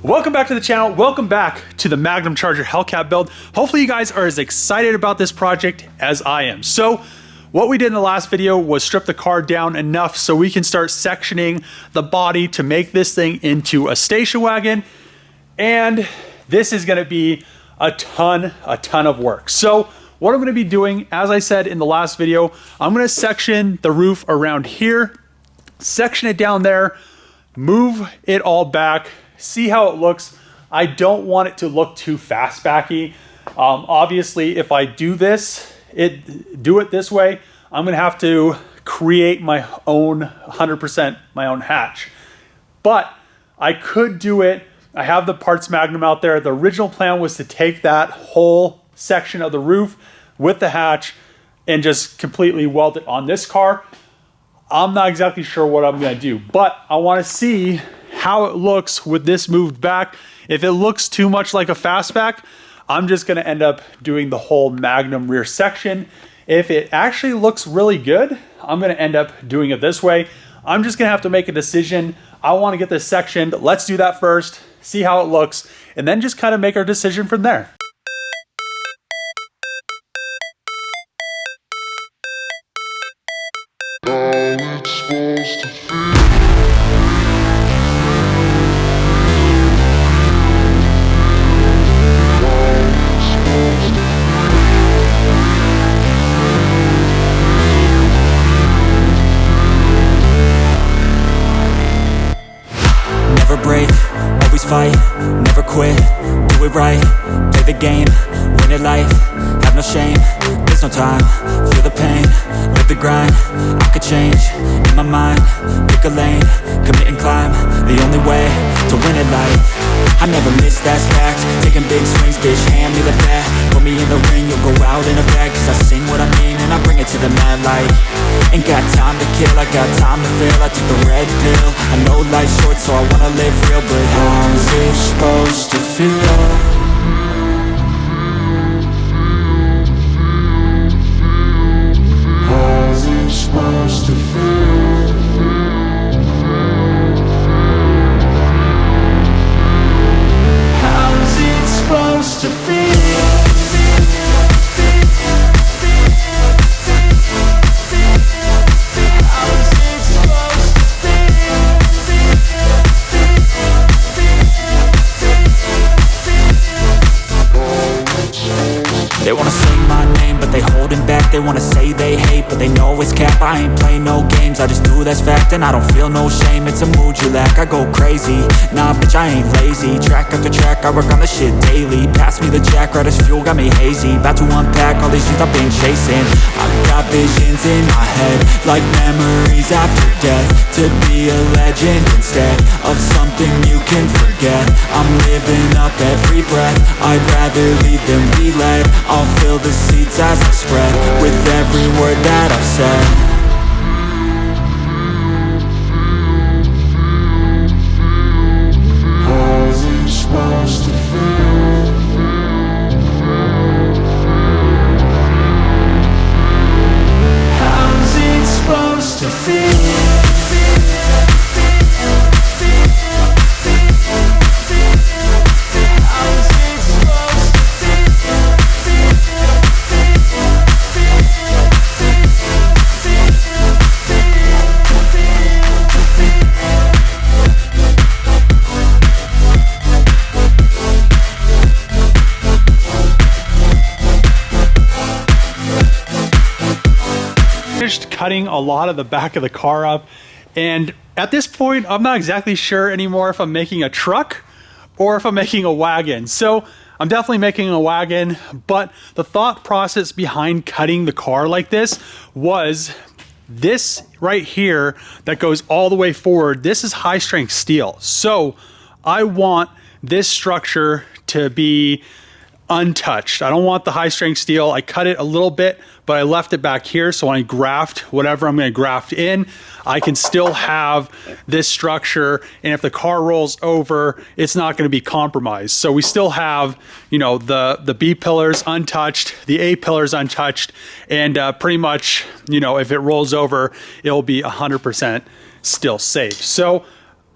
Welcome back to the channel. Welcome back to the Magnum Challenger Hellcat build. Hopefully you guys are as excited about this project as I am. So what we did in the last video was strip the car down enough so we can start sectioning the body to make this thing into a station wagon. And this is gonna be a ton of work. So what I'm gonna be doing, as I said in the last video, I'm gonna section the roof around here, section it down there, move it all back, see how it looks. I don't want it to look too fastbacky. Obviously, if I do this, do it this way, I'm gonna have to create my own 100% my own hatch. But I could do it. I have the parts Magnum out there. The original plan was to take that whole section of the roof with the hatch and just completely weld it on this car. I'm not exactly sure what I'm gonna do, but I wanna see how it looks with this moved back. If it looks too much like a fastback, I'm just gonna end up doing the whole Magnum rear section. If it actually looks really good, I'm gonna end up doing it this way. I'm just gonna have to make a decision. I wanna get this sectioned. Let's do that first, see how it looks, and then just kind of make our decision from there. Break, always fight, never quit, do it right, play the game, win it life, have no shame, there's no time, feel the pain, live the grind, I could change, in my mind, pick a lane, commit and climb, the only way to win it life, I never miss, that's fact, taking big swings, bitch, hand me the bat, put me in the ring, you'll go out in a bag, cause I sing what I mean and I bring it to the mad light, ain't got time to kill, I got time to feel, I took the red pill, I know life's short so I wanna live real, but how's it supposed to feel? How's it supposed to feel? How's it supposed to feel? They wanna say my name, but they holding back. They wanna say they hate, but they know it's cap. I ain't play no games, I just do that's fact. And I don't feel no shame, it's a mood you lack. I go crazy, nah bitch I ain't lazy. Track after track, I work on this shit daily. Pass me the jack, right as fuel, got me hazy. About to unpack all these things I've been chasing. I've got visions in my head, like memories after death. To be a legend instead of something you can forget. I'm living up every breath, I'd rather lead than be led. I'll fill the seats as I spread with every word that I've said. How's it supposed to feel? How's it supposed to feel? Finished cutting a lot of the back of the car up, and at this point I'm not exactly sure anymore if I'm making a truck or if I'm making a wagon. So I'm definitely making a wagon, but the thought process behind cutting the car like this was this right here that goes all the way forward. This is high strength steel, so I want this structure to be untouched. I don't want the high strength steel. I cut it a little bit, but I left it back here so when I graft whatever I'm going to graft in, I can still have this structure, and if the car rolls over, it's not going to be compromised. So we still have, you know, the B pillars untouched, the A pillars untouched, and pretty much, you know, if it rolls over, it'll be 100% still safe. So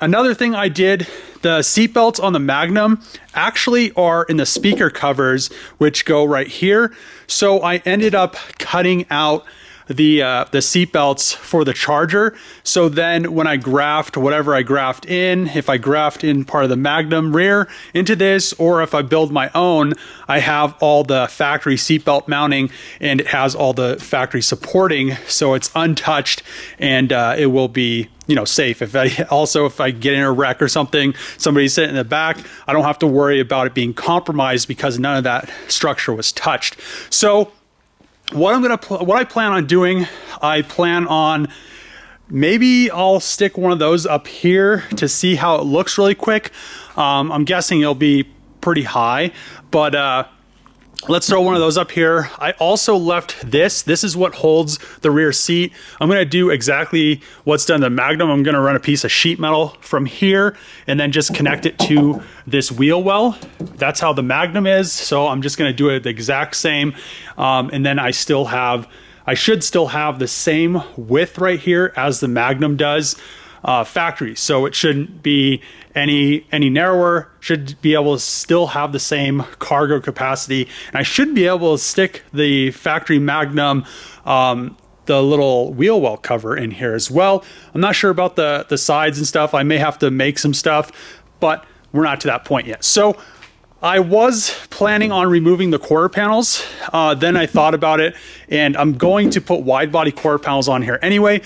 Another thing I did, the seat belts on the Magnum actually are in the speaker covers, which go right here. So I ended up cutting out the seat belts for the Charger. So then when I graft whatever I graft in, if I graft in part of the Magnum rear into this, or if I build my own, I have all the factory seatbelt mounting and it has all the factory supporting, so it's untouched and it will be, you know, safe. If I get in a wreck or something, somebody's sitting in the back, I don't have to worry about it being compromised because none of that structure was touched. So what I plan on doing, I plan on maybe I'll stick one of those up here to see how it looks really quick. I'm guessing it'll be pretty high, but let's throw one of those up here. I also left this. This is what holds the rear seat. I'm going to do exactly what's done to the Magnum. I'm going to run a piece of sheet metal from here and then just connect it to this wheel well. That's how the Magnum is. So I'm just going to do it the exact same. And then I should still have the same width right here as the Magnum does factory. So it shouldn't be any narrower, should be able to still have the same cargo capacity. And I should be able to stick the factory Magnum, the little wheel well cover in here as well. I'm not sure about the sides and stuff. I may have to make some stuff, but we're not to that point yet. So I was planning on removing the quarter panels. Then I thought about it and I'm going to put wide body quarter panels on here anyway.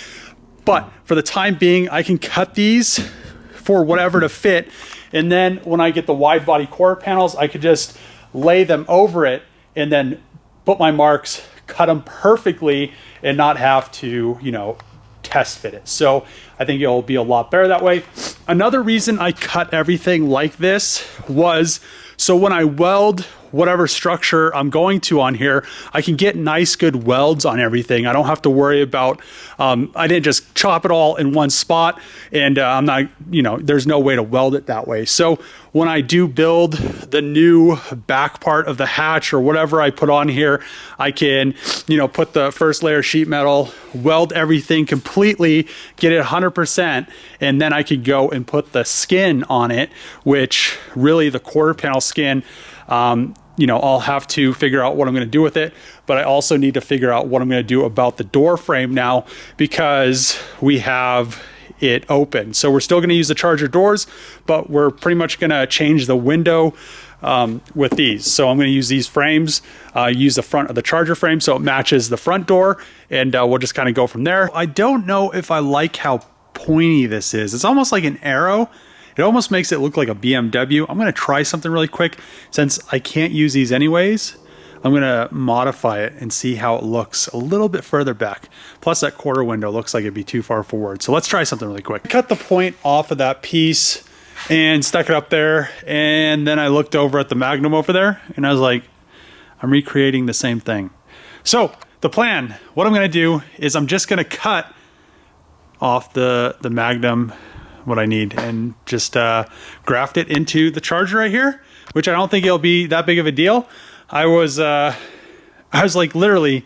But for the time being, I can cut these for whatever to fit. And then when I get the wide body quarter panels, I could just lay them over it and then put my marks, cut them perfectly and not have to, you know, test fit it. So I think it'll be a lot better that way. Another reason I cut everything like this was so when I weld whatever structure I'm going to on here, I can get nice good welds on everything. I don't have to worry about, I didn't just chop it all in one spot and I'm not, you know, there's no way to weld it that way. So when I do build the new back part of the hatch or whatever I put on here, I can, you know, put the first layer of sheet metal, weld everything completely, get it 100%, and then I could go and put the skin on it, which really the quarter panel skin, you know, I'll have to figure out what I'm going to do with it, but I also need to figure out what I'm going to do about the door frame now because we have it open. So we're still going to use the Charger doors, but we're pretty much going to change the window with these. So I'm going to use these frames, use the front of the Charger frame so it matches the front door, and we'll just kind of go from there. I don't know if I like how pointy this is. It's almost like an arrow. It almost makes it look like a BMW. I'm going to try something really quick. Since I can't use these anyways, I'm going to modify it and see how it looks a little bit further back. Plus that quarter window looks like it'd be too far forward. So let's try something really quick. Cut the point off of that piece and stuck it up there. And then I looked over at the Magnum over there and I was like, I'm recreating the same thing. So the plan, what I'm going to do is I'm just going to cut off the Magnum what I need and just graft it into the Charger right here, which I don't think it'll be that big of a deal. I was like literally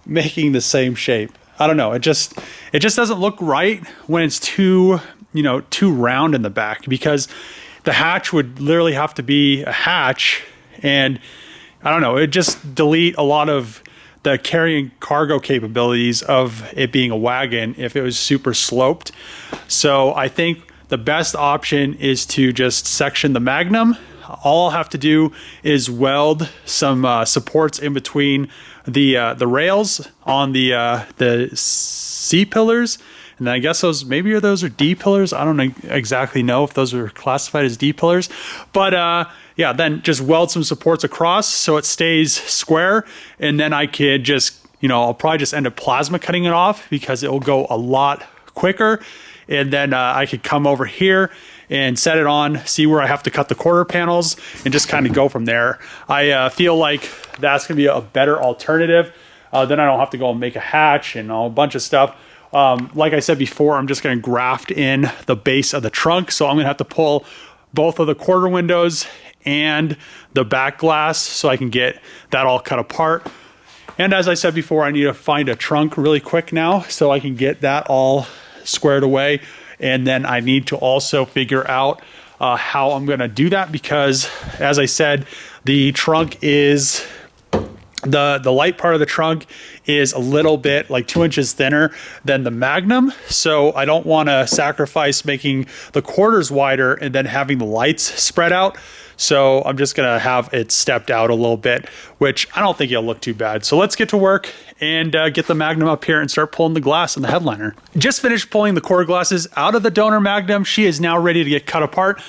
making the same shape. I don't know. It just doesn't look right when it's too, you know, too round in the back, because the hatch would literally have to be a hatch, and I don't know, it just delete a lot of the carrying cargo capabilities of it being a wagon if it was super sloped. So I think the best option is to just section the Magnum. All I'll have to do is weld some supports in between the rails on the C pillars, and then I guess those are D pillars. I don't exactly know if those are classified as D pillars, but yeah, then just weld some supports across so it stays square, and then I could just, you know, I'll probably just end up plasma cutting it off because it will go a lot quicker, and then I could come over here and set it on, see where I have to cut the quarter panels, and just kind of go from there. I feel like that's gonna be a better alternative. Then I don't have to go and make a hatch and a bunch of stuff. Like I said before, I'm just gonna graft in the base of the trunk, so I'm gonna have to pull both of the quarter windows and the back glass so I can get that all cut apart. And as I said before, I need to find a trunk really quick now so I can get that all squared away. And then I need to also figure out how I'm gonna do that, because as I said, the trunk is, the light part of the trunk is a little bit like 2 inches thinner than the Magnum. So I don't wanna sacrifice making the quarters wider and then having the lights spread out. So I'm just gonna have it stepped out a little bit, which I don't think it'll look too bad. So let's get to work and get the Magnum up here and start pulling the glass in the headliner. Just finished pulling the quarter glasses out of the donor Magnum. She is now ready to get cut apart.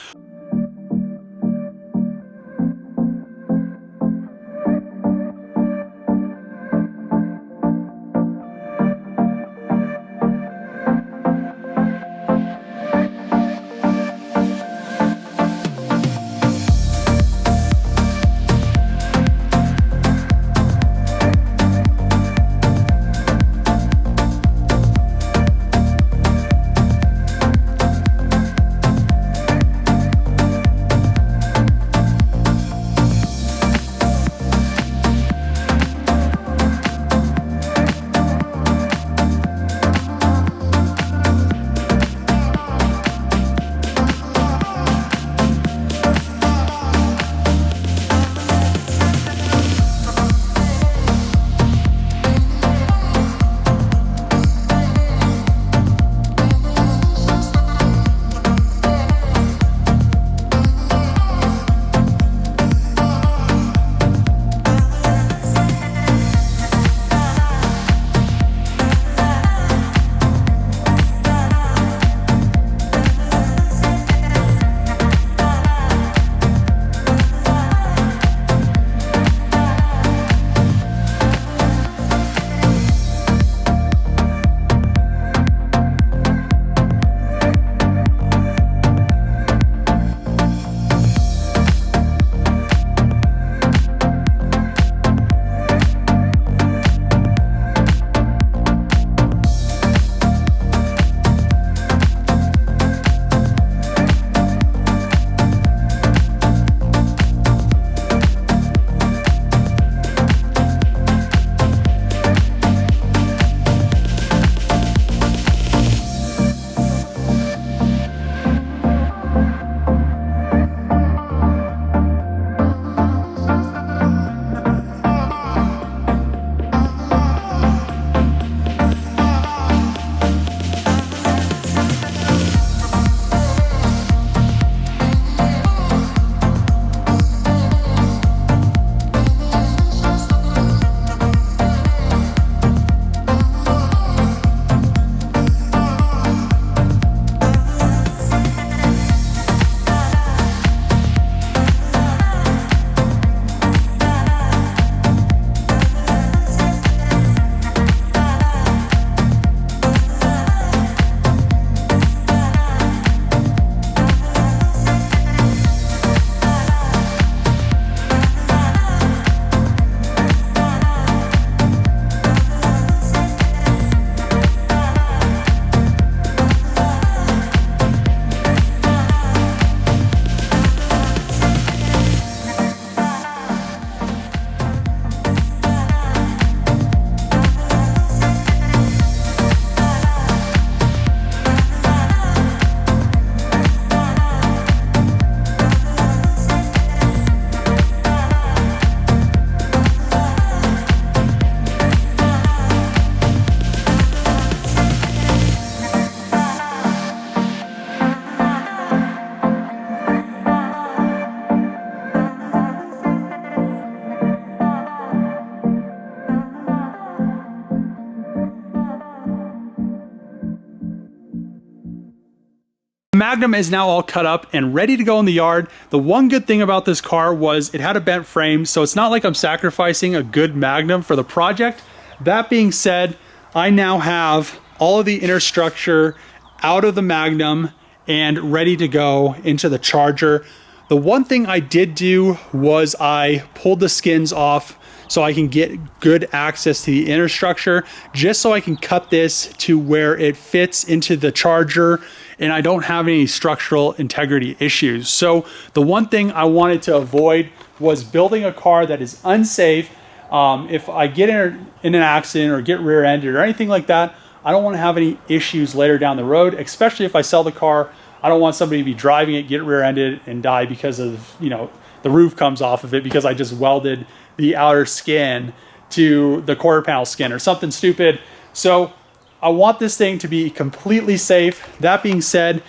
Magnum is now all cut up and ready to go in the yard. The one good thing about this car was it had a bent frame, so it's not like I'm sacrificing a good Magnum for the project. That being said, I now have all of the inner structure out of the Magnum and ready to go into the Charger. The one thing I did do was I pulled the skins off so I can get good access to the inner structure, just so I can cut this to where it fits into the Charger and I don't have any structural integrity issues. So the one thing I wanted to avoid was building a car that is unsafe. If I get in an accident or get rear-ended or anything like that, I don't want to have any issues later down the road, especially if I sell the car. I don't want somebody to be driving it, get rear-ended, and die because of, you know, the roof comes off of it because I just welded the outer skin to the quarter panel skin or something stupid. So I want this thing to be completely safe. That being said,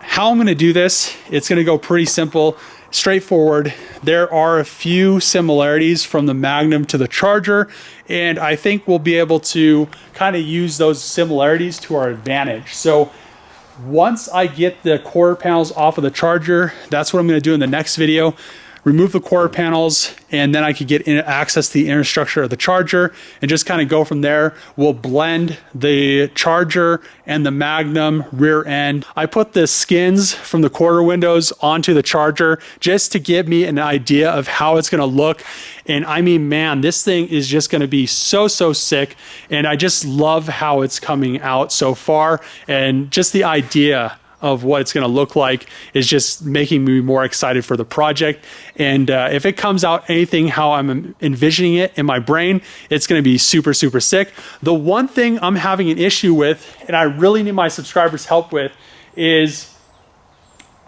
how I'm going to do this, it's going to go pretty simple, straightforward. There are a few similarities from the Magnum to the Charger, and I think we'll be able to kind of use those similarities to our advantage. So once I get the quarter panels off of the Charger, that's what I'm going to do in the next video. Remove the quarter panels, and then I could get access to the inner structure of the Charger and just kind of go from there. We'll blend the Charger and the Magnum rear end. I put the skins from the quarter windows onto the Charger just to give me an idea of how it's going to look. And I mean, man, this thing is just going to be so sick. And I just love how it's coming out so far, and just the idea of what it's going to look like is just making me more excited for the project. And if it comes out anything how I'm envisioning it in my brain, it's going to be super sick. The one thing I'm having an issue with, and I really need my subscribers' help with, is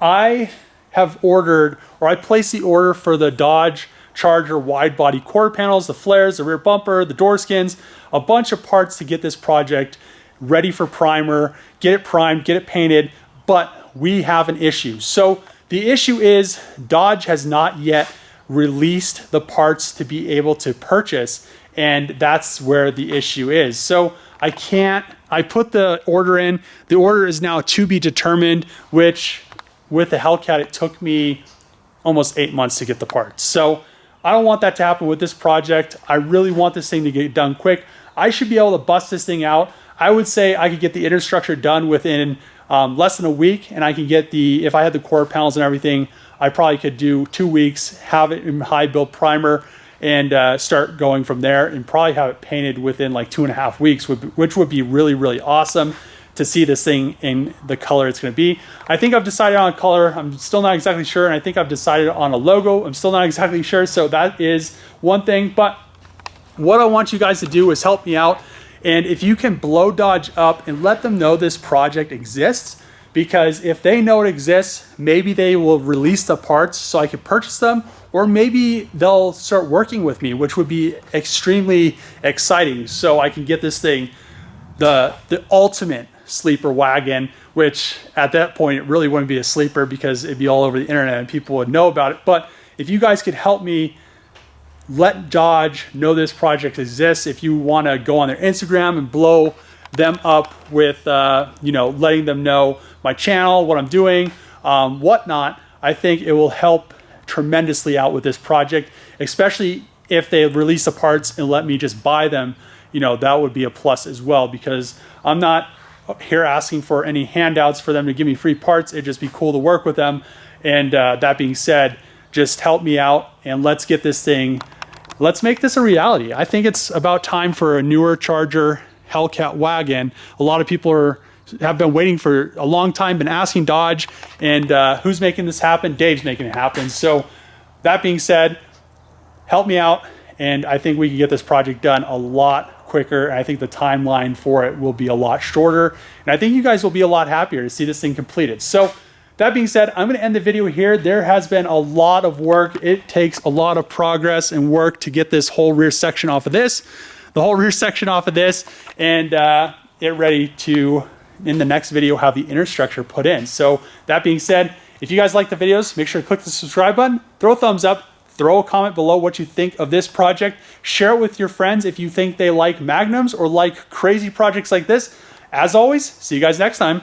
I have ordered, or I placed the order for the Dodge Charger wide body quarter panels, the flares, the rear bumper, the door skins, a bunch of parts to get this project ready for primer, get it primed, get it painted. But we have an issue. So the issue is Dodge has not yet released the parts to be able to purchase, and that's where the issue is. So I put the order in. The order is now to be determined, which with the Hellcat, it took me almost 8 months to get the parts. So I don't want that to happen with this project. I really want this thing to get done quick. I should be able to bust this thing out. I would say I could get the inner structure done within less than a week, and I can get if I had the quarter panels and everything, I probably could do 2 weeks, have it in high build primer, and start going from there, and probably have it painted within like 2.5 weeks, which would be really awesome to see this thing in the color it's going to be. I think I've decided on a color. I'm still not exactly sure, and I think I've decided on a logo. I'm still not exactly sure, so that is one thing. But what I want you guys to do is help me out. And if you can blow Dodge up and let them know this project exists, because if they know it exists, maybe they will release the parts so I can purchase them, or maybe they'll start working with me, which would be extremely exciting. So I can get this thing, the ultimate sleeper wagon, which at that point, it really wouldn't be a sleeper because it'd be all over the internet and people would know about it. But if you guys could help me let Dodge know this project exists, if you want to go on their Instagram and blow them up with, you know, letting them know my channel, what I'm doing, whatnot, I think it will help tremendously out with this project, especially if they release the parts and let me just buy them. You know, that would be a plus as well, because I'm not here asking for any handouts for them to give me free parts. It'd just be cool to work with them. And that being said, just help me out and let's get this thing, let's make this a reality. I think it's about time for a newer Challenger Hellcat wagon. A lot of people have been waiting for a long time, been asking Dodge, and who's making this happen? Dave's making it happen. So that being said, help me out, and I think we can get this project done a lot quicker. I think the timeline for it will be a lot shorter, and I think you guys will be a lot happier to see this thing completed. So that being said, I'm going to end the video here. There has been a lot of work. It takes a lot of progress and work to get this whole rear section off of this, the whole rear section off of this, and get ready to, in the next video, have the inner structure put in. So that being said, if you guys like the videos, make sure to click the subscribe button, throw a thumbs up, throw a comment below what you think of this project. Share it with your friends if you think they like Magnums or like crazy projects like this. As always, see you guys next time.